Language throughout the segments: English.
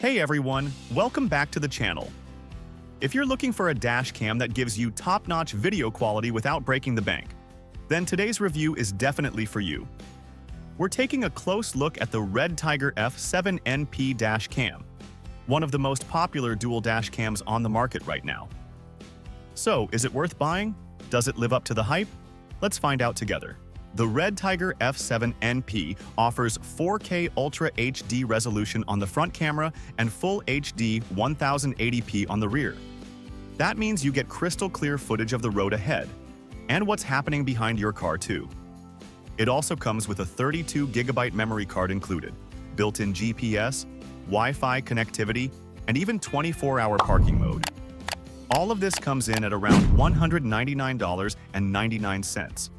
Hey everyone, welcome back to the channel. If you're looking for a dash cam that gives you top-notch video quality without breaking the bank, then today's review is definitely for you. We're taking a close look at the REDTIGER F7NP Dash Cam, one of the most popular dual dash cams on the market right now. So, is it worth buying? Does it live up to the hype? Let's find out together. The REDTIGER F7NP offers 4K Ultra HD resolution on the front camera and Full HD 1080p on the rear. That means you get crystal clear footage of the road ahead, and what's happening behind your car too. It also comes with a 32GB memory card included, built-in GPS, Wi-Fi connectivity, and even 24-hour parking mode. All of this comes in at around $199.99.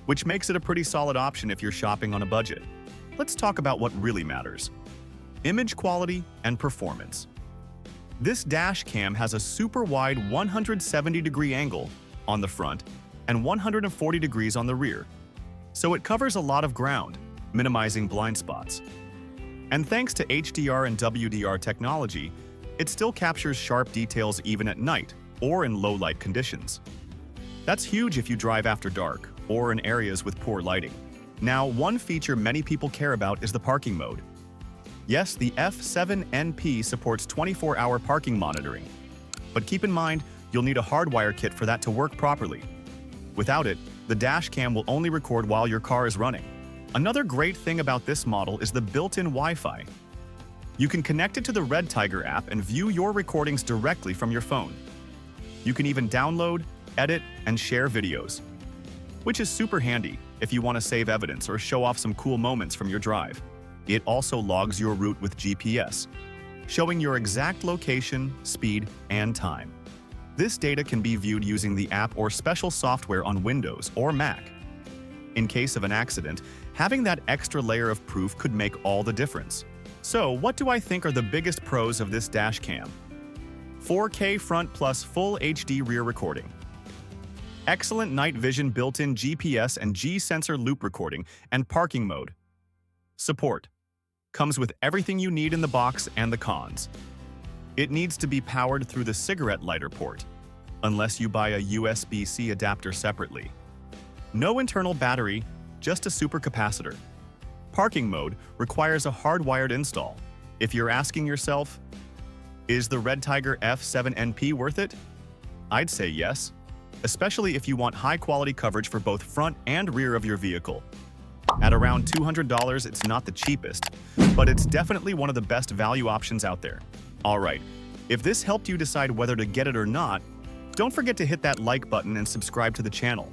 which makes it a pretty solid option if you're shopping on a budget. Let's talk about what really matters: image quality and performance. This dash cam has a super wide 170-degree angle on the front and 140 degrees on the rear, so it covers a lot of ground, minimizing blind spots. And thanks to HDR and WDR technology, it still captures sharp details even at night or in low-light conditions. That's huge if you drive after dark or in areas with poor lighting. Now, one feature many people care about is the parking mode. Yes, the F7NP supports 24-hour parking monitoring, but keep in mind, you'll need a hardwire kit for that to work properly. Without it, the dash cam will only record while your car is running. Another great thing about this model is the built-in Wi-Fi. You can connect it to the REDTIGER app and view your recordings directly from your phone. You can even download, edit, and share videos, which is super handy if you want to save evidence or show off some cool moments from your drive. It also logs your route with GPS, showing your exact location, speed, and time. This data can be viewed using the app or special software on Windows or Mac. In case of an accident, having that extra layer of proof could make all the difference. So, what do I think are the biggest pros of this dash cam? 4K front plus Full HD rear recording. Excellent night vision built-in GPS and G-sensor loop recording and parking mode. Support. Comes with everything you need in the box and the cons. It needs to be powered through the cigarette lighter port, unless you buy a USB-C adapter separately. No internal battery, just a supercapacitor. Parking mode requires a hardwired install. If you're asking yourself, is the REDTIGER F7NP worth it? I'd say yes, especially if you want high-quality coverage for both front and rear of your vehicle. At around $200, it's not the cheapest, but it's definitely one of the best value options out there. Alright, if this helped you decide whether to get it or not, don't forget to hit that like button and subscribe to the channel.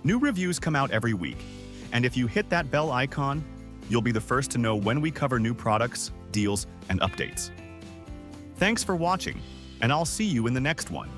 New reviews come out every week, and if you hit that bell icon, you'll be the first to know when we cover new products, deals, and updates. Thanks for watching, and I'll see you in the next one.